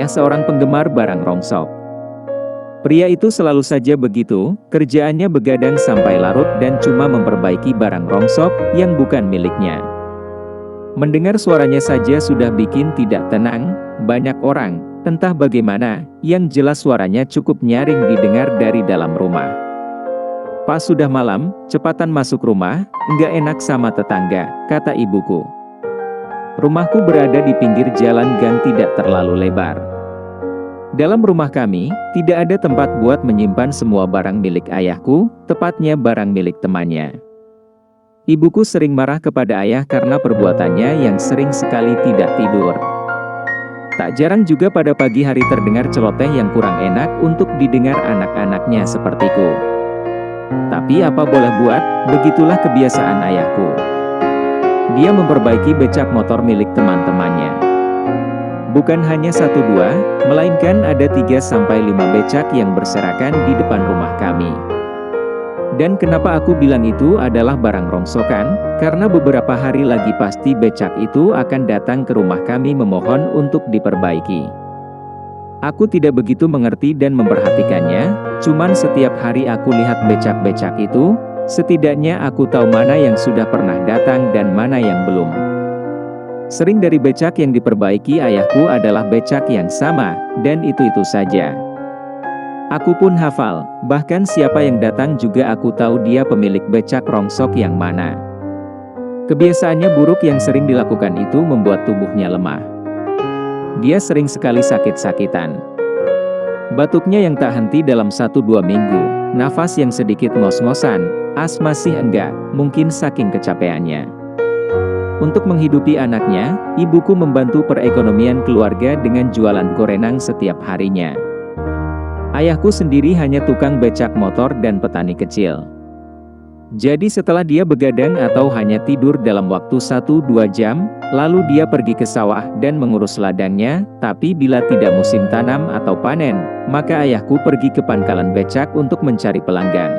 ayah seorang penggemar barang rongsok. Pria itu selalu saja begitu, kerjaannya begadang sampai larut dan cuma memperbaiki barang rongsok yang bukan miliknya. Mendengar suaranya saja sudah bikin tidak tenang, banyak orang, entah bagaimana, yang jelas suaranya cukup nyaring didengar dari dalam rumah. Pas sudah malam, cepatan masuk rumah, enggak enak sama tetangga, kata ibuku. Rumahku berada di pinggir jalan gang tidak terlalu lebar. Dalam rumah kami, tidak ada tempat buat menyimpan semua barang milik ayahku, tepatnya barang milik temannya. Ibuku sering marah kepada ayah karena perbuatannya yang sering sekali tidak tidur. Tak jarang juga pada pagi hari terdengar celoteh yang kurang enak untuk didengar anak-anaknya sepertiku. Tapi apa boleh buat, begitulah kebiasaan ayahku. Dia memperbaiki becak motor milik teman-temannya. Bukan hanya 1-2, melainkan ada 3-5 becak yang berserakan di depan rumah kami. Dan kenapa aku bilang itu adalah barang rongsokan? Karena beberapa hari lagi pasti becak itu akan datang ke rumah kami memohon untuk diperbaiki. Aku tidak begitu mengerti dan memperhatikannya, cuman setiap hari aku lihat becak-becak itu, setidaknya aku tahu mana yang sudah pernah datang dan mana yang belum. Sering dari becak yang diperbaiki ayahku adalah becak yang sama, dan itu-itu saja. Aku pun hafal, bahkan siapa yang datang juga aku tahu dia pemilik becak rongsok yang mana. Kebiasaannya buruk yang sering dilakukan itu membuat tubuhnya lemah. Dia sering sekali sakit-sakitan. Batuknya yang tak henti dalam 1-2 minggu, nafas yang sedikit ngos-ngosan, asma sih enggak, mungkin saking kecapeannya. Untuk menghidupi anaknya, ibuku membantu perekonomian keluarga dengan jualan gorengan setiap harinya. Ayahku sendiri hanya tukang becak motor dan petani kecil. Jadi setelah dia begadang atau hanya tidur dalam waktu 1-2 jam, lalu dia pergi ke sawah dan mengurus ladangnya, tapi bila tidak musim tanam atau panen, maka ayahku pergi ke pangkalan becak untuk mencari pelanggan.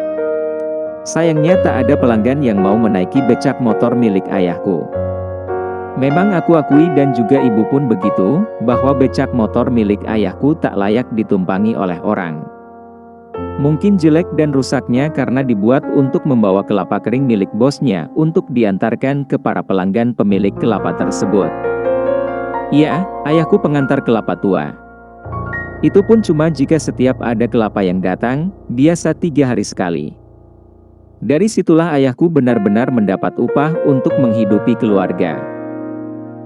Sayangnya tak ada pelanggan yang mau menaiki becak motor milik ayahku. Memang aku akui dan juga ibu pun begitu, bahwa becak motor milik ayahku tak layak ditumpangi oleh orang. Mungkin jelek dan rusaknya karena dibuat untuk membawa kelapa kering milik bosnya untuk diantarkan ke para pelanggan pemilik kelapa tersebut. Iya, ayahku pengantar kelapa tua. Itu pun cuma jika setiap ada kelapa yang datang, biasa 3 hari sekali. Dari situlah ayahku benar-benar mendapat upah untuk menghidupi keluarga.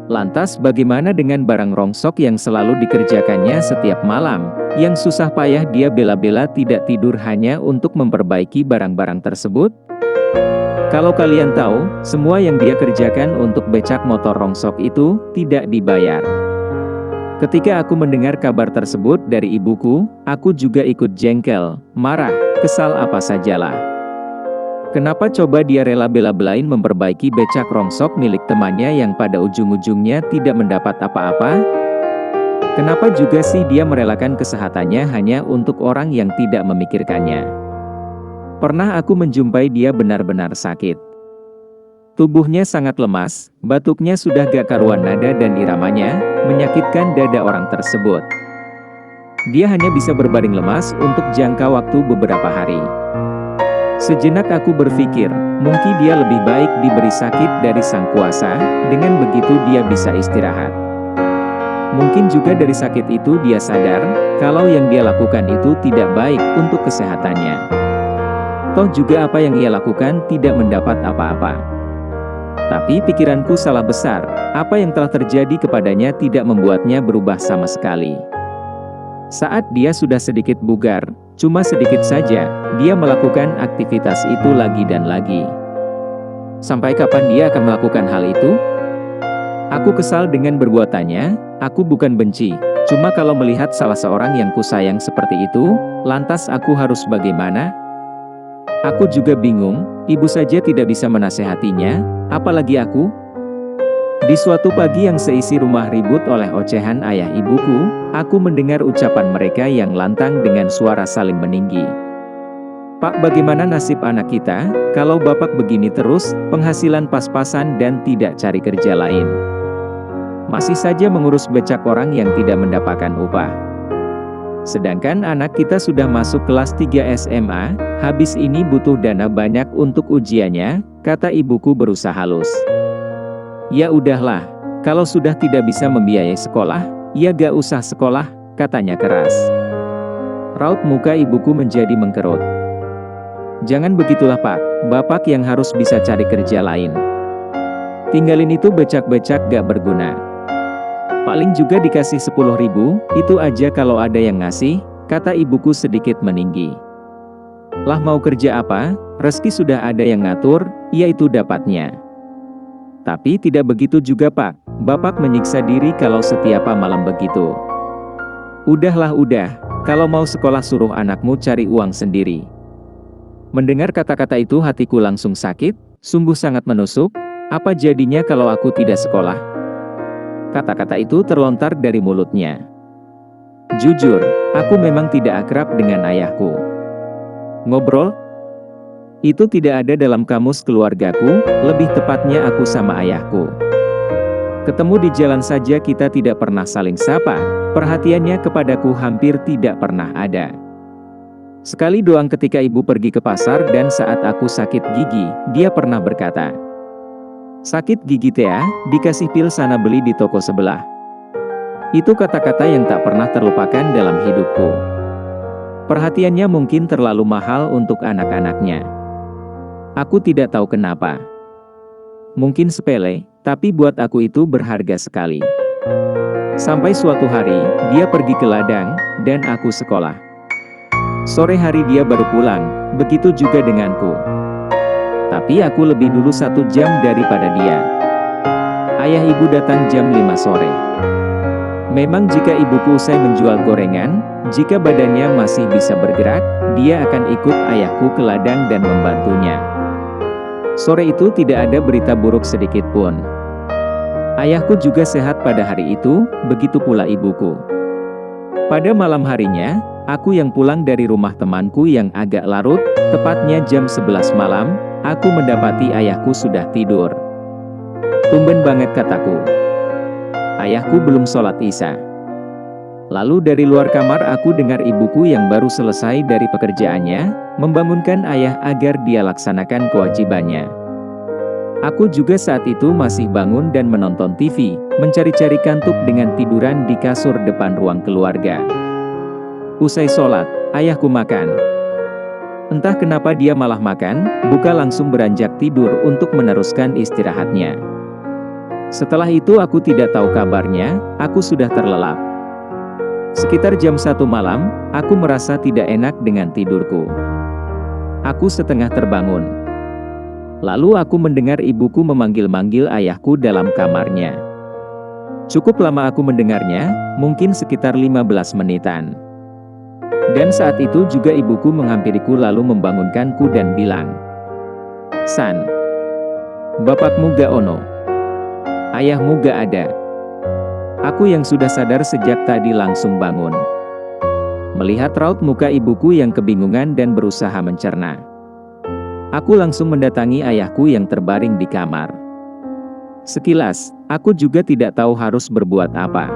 Lantas bagaimana dengan barang rongsok yang selalu dikerjakannya setiap malam, yang susah payah dia bela-bela tidak tidur hanya untuk memperbaiki barang-barang tersebut? Kalau kalian tahu, semua yang dia kerjakan untuk becak motor rongsok itu, tidak dibayar. Ketika aku mendengar kabar tersebut dari ibuku, aku juga ikut jengkel, marah, kesal apa sajalah. Kenapa coba dia rela bela-belain memperbaiki becak rongsok milik temannya yang pada ujung-ujungnya tidak mendapat apa-apa? Kenapa juga sih dia merelakan kesehatannya hanya untuk orang yang tidak memikirkannya? Pernah aku menjumpai dia benar-benar sakit. Tubuhnya sangat lemas, batuknya sudah gak karuan nada dan iramanya, menyakitkan dada orang tersebut. Dia hanya bisa berbaring lemas untuk jangka waktu beberapa hari. Sejenak aku berpikir, mungkin dia lebih baik diberi sakit dari Sang Kuasa, dengan begitu dia bisa istirahat. Mungkin juga dari sakit itu dia sadar, kalau yang dia lakukan itu tidak baik untuk kesehatannya. Toh juga apa yang ia lakukan tidak mendapat apa-apa. Tapi pikiranku salah besar, apa yang telah terjadi kepadanya tidak membuatnya berubah sama sekali. Saat dia sudah sedikit bugar, cuma sedikit saja, dia melakukan aktivitas itu lagi dan lagi. Sampai kapan dia akan melakukan hal itu? Aku kesal dengan perbuatannya, aku bukan benci, cuma kalau melihat salah seorang yang kusayang seperti itu, lantas aku harus bagaimana? Aku juga bingung, ibu saja tidak bisa menasehatinya, apalagi aku? Di suatu pagi yang seisi rumah ribut oleh ocehan ayah ibuku, aku mendengar ucapan mereka yang lantang dengan suara saling meninggi. Pak, bagaimana nasib anak kita, kalau bapak begini terus, penghasilan pas-pasan dan tidak cari kerja lain? Masih saja mengurus becak orang yang tidak mendapatkan upah. Sedangkan anak kita sudah masuk kelas 3 SMA, habis ini butuh dana banyak untuk ujiannya, kata ibuku berusaha halus. Ya udahlah, kalau sudah tidak bisa membiayai sekolah, ya gak usah sekolah, katanya keras. Raut muka ibuku menjadi mengkerut. Jangan begitulah Pak, Bapak yang harus bisa cari kerja lain. Tinggalin itu becak-becak gak berguna. Paling juga dikasih 10.000, itu aja kalau ada yang ngasih, kata ibuku sedikit meninggi. Lah mau kerja apa, rezeki sudah ada yang ngatur, yaitu dapatnya. Tapi tidak begitu juga Pak, Bapak menyiksa diri kalau setiap malam begitu. Udahlah udah, kalau mau sekolah suruh anakmu cari uang sendiri. Mendengar kata-kata itu hatiku langsung sakit, sungguh sangat menusuk, apa jadinya kalau aku tidak sekolah? Kata-kata itu terlontar dari mulutnya. Jujur, aku memang tidak akrab dengan ayahku. Ngobrol? Itu tidak ada dalam kamus keluargaku, lebih tepatnya aku sama ayahku. Ketemu di jalan saja kita tidak pernah saling sapa, perhatiannya kepadaku hampir tidak pernah ada. Sekali doang ketika ibu pergi ke pasar dan saat aku sakit gigi, dia pernah berkata, "Sakit gigi Tea, dikasih pil sana beli di toko sebelah." Itu kata-kata yang tak pernah terlupakan dalam hidupku. Perhatiannya mungkin terlalu mahal untuk anak-anaknya. Aku tidak tahu kenapa. Mungkin sepele, tapi buat aku itu berharga sekali. Sampai suatu hari, dia pergi ke ladang, dan aku sekolah. Sore hari dia baru pulang, begitu juga denganku. Tapi aku lebih dulu 1 jam daripada dia. Ayah ibu datang jam 5 sore. Memang jika ibuku usai menjual gorengan, jika badannya masih bisa bergerak, dia akan ikut ayahku ke ladang dan membantunya. Sore itu tidak ada berita buruk sedikit pun. Ayahku juga sehat pada hari itu, begitu pula ibuku. Pada malam harinya, aku yang pulang dari rumah temanku yang agak larut, tepatnya jam 11 malam, aku mendapati ayahku sudah tidur. Tumben banget kataku. Ayahku belum sholat isya. Lalu dari luar kamar aku dengar ibuku yang baru selesai dari pekerjaannya, membangunkan ayah agar dia laksanakan kewajibannya. Aku juga saat itu masih bangun dan menonton TV, mencari-cari kantuk dengan tiduran di kasur depan ruang keluarga. Usai sholat, ayahku makan. Entah kenapa dia malah makan, bukan langsung beranjak tidur untuk meneruskan istirahatnya. Setelah itu aku tidak tahu kabarnya, aku sudah terlelap. Sekitar jam 1 malam, aku merasa tidak enak dengan tidurku. Aku setengah terbangun. Lalu aku mendengar ibuku memanggil-manggil ayahku dalam kamarnya. Cukup lama aku mendengarnya, mungkin sekitar 15 menitan. Dan saat itu juga ibuku menghampiriku lalu membangunkanku dan bilang, "San, bapakmu gak ono. Ayahmu gak ada." Aku yang sudah sadar sejak tadi langsung bangun. Melihat raut muka ibuku yang kebingungan dan berusaha mencerna. Aku langsung mendatangi ayahku yang terbaring di kamar. Sekilas, aku juga tidak tahu harus berbuat apa.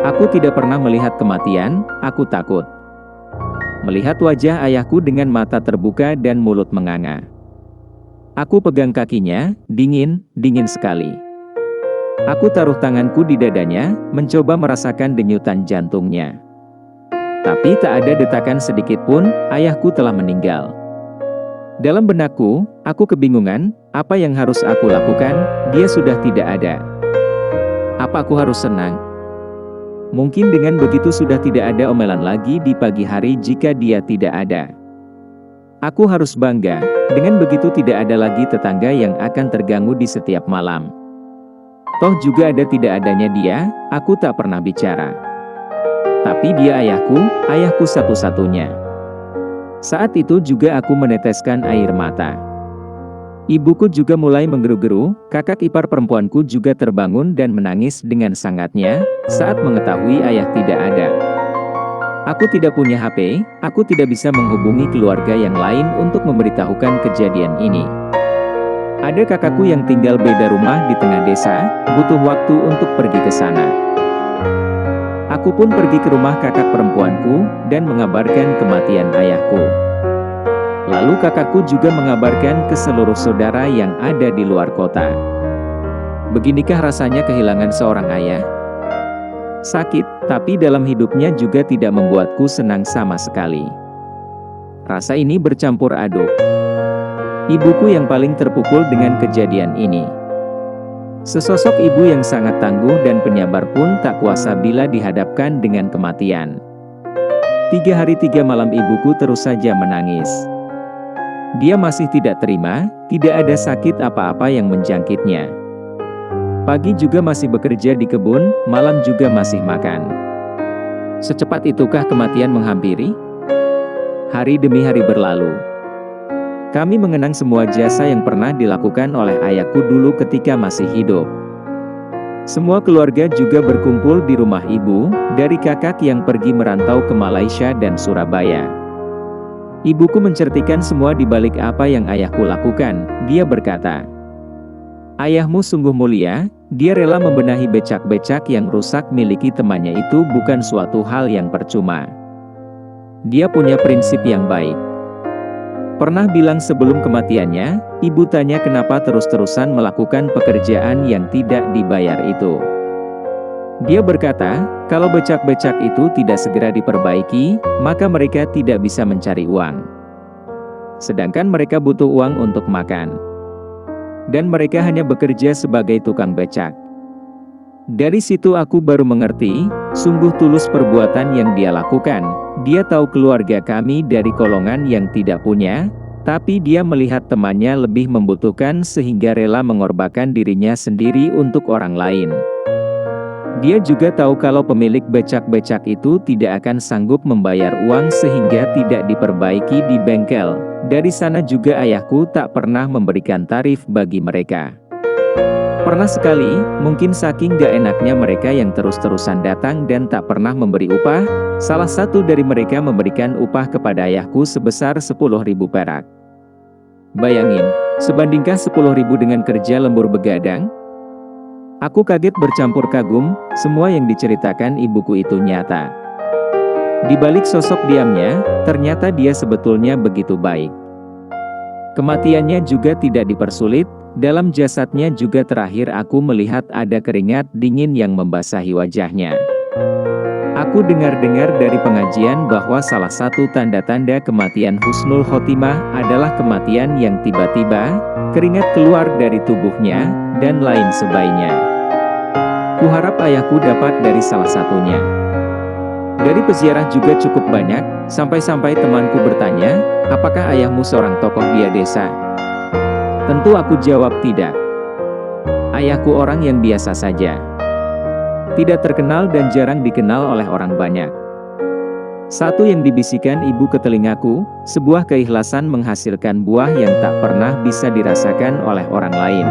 Aku tidak pernah melihat kematian, aku takut. Melihat wajah ayahku dengan mata terbuka dan mulut menganga. Aku pegang kakinya, dingin sekali. Aku taruh tanganku di dadanya, mencoba merasakan denyutan jantungnya. Tapi tak ada detakan sedikit pun, ayahku telah meninggal. Dalam benakku, aku kebingungan, apa yang harus aku lakukan, dia sudah tidak ada. Apa aku harus senang? Mungkin dengan begitu sudah tidak ada omelan lagi di pagi hari jika dia tidak ada. Aku harus bangga, dengan begitu tidak ada lagi tetangga yang akan terganggu di setiap malam. Toh juga ada tidak adanya dia, aku tak pernah bicara. Tapi dia ayahku satu-satunya. Saat itu juga aku meneteskan air mata. Ibuku juga mulai menggeru-geru, kakak ipar perempuanku juga terbangun dan menangis dengan sangatnya, saat mengetahui ayah tidak ada. Aku tidak punya HP, aku tidak bisa menghubungi keluarga yang lain untuk memberitahukan kejadian ini. Ada kakakku yang tinggal beda rumah di tengah desa, butuh waktu untuk pergi ke sana. Aku pun pergi ke rumah kakak perempuanku, dan mengabarkan kematian ayahku. Lalu kakakku juga mengabarkan ke seluruh saudara yang ada di luar kota. Beginikah rasanya kehilangan seorang ayah? Sakit, tapi dalam hidupnya juga tidak membuatku senang sama sekali. Rasa ini bercampur aduk. Ibuku yang paling terpukul dengan kejadian ini. Sesosok ibu yang sangat tangguh dan penyabar pun tak kuasa bila dihadapkan dengan kematian. 3 hari 3 malam ibuku terus saja menangis. Dia masih tidak terima, tidak ada sakit apa-apa yang menjangkitnya. Pagi juga masih bekerja di kebun, malam juga masih makan. Secepat itukah kematian menghampiri? Hari demi hari berlalu. Kami mengenang semua jasa yang pernah dilakukan oleh ayahku dulu ketika masih hidup. Semua keluarga juga berkumpul di rumah ibu, dari kakak yang pergi merantau ke Malaysia dan Surabaya. Ibuku menceritakan semua di balik apa yang ayahku lakukan. Dia berkata, "Ayahmu sungguh mulia, dia rela membenahi becak-becak yang rusak miliki temannya itu bukan suatu hal yang percuma. Dia punya prinsip yang baik." Pernah bilang sebelum kematiannya, ibu tanya kenapa terus-terusan melakukan pekerjaan yang tidak dibayar itu. Dia berkata, kalau becak-becak itu tidak segera diperbaiki, maka mereka tidak bisa mencari uang. Sedangkan mereka butuh uang untuk makan. Dan mereka hanya bekerja sebagai tukang becak. Dari situ aku baru mengerti, sungguh tulus perbuatan yang dia lakukan. Dia tahu keluarga kami dari golongan yang tidak punya, tapi dia melihat temannya lebih membutuhkan sehingga rela mengorbankan dirinya sendiri untuk orang lain. Dia juga tahu kalau pemilik becak-becak itu tidak akan sanggup membayar uang sehingga tidak diperbaiki di bengkel. Dari sana juga ayahku tak pernah memberikan tarif bagi mereka. Pernah sekali, mungkin saking gak enaknya mereka yang terus-terusan datang dan tak pernah memberi upah, salah satu dari mereka memberikan upah kepada ayahku sebesar 10.000 perak. Bayangin, sebandingkah 10.000 dengan kerja lembur begadang? Aku kaget bercampur kagum, semua yang diceritakan ibuku itu nyata. Di balik sosok diamnya, ternyata dia sebetulnya begitu baik. Kematiannya juga tidak dipersulit. Dalam jasadnya juga terakhir aku melihat ada keringat dingin yang membasahi wajahnya. Aku dengar-dengar dari pengajian bahwa salah satu tanda-tanda kematian husnul khotimah adalah kematian yang tiba-tiba, keringat keluar dari tubuhnya, dan lain sebagainya. Kuharap ayahku dapat dari salah satunya. Dari peziarah juga cukup banyak, sampai-sampai temanku bertanya, apakah ayahmu seorang tokoh di desa? Tentu aku jawab tidak. Ayahku orang yang biasa saja. Tidak terkenal dan jarang dikenal oleh orang banyak. Satu yang dibisikkan ibu ke telingaku, sebuah keikhlasan menghasilkan buah yang tak pernah bisa dirasakan oleh orang lain.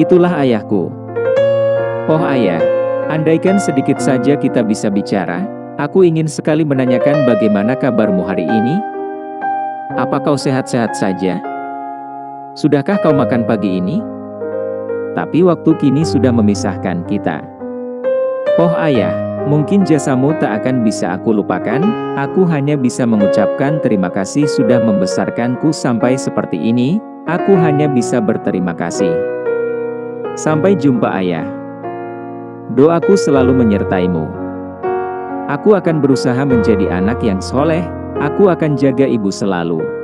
Itulah ayahku. Oh ayah, andaikan sedikit saja kita bisa bicara, aku ingin sekali menanyakan bagaimana kabarmu hari ini? Apa kau sehat-sehat saja? Sudahkah kau makan pagi ini? Tapi waktu kini sudah memisahkan kita. Oh ayah, mungkin jasamu tak akan bisa aku lupakan, aku hanya bisa mengucapkan terima kasih sudah membesarkanku sampai seperti ini, aku hanya bisa berterima kasih. Sampai jumpa ayah. Doaku selalu menyertaimu. Aku akan berusaha menjadi anak yang soleh, aku akan jaga ibu selalu.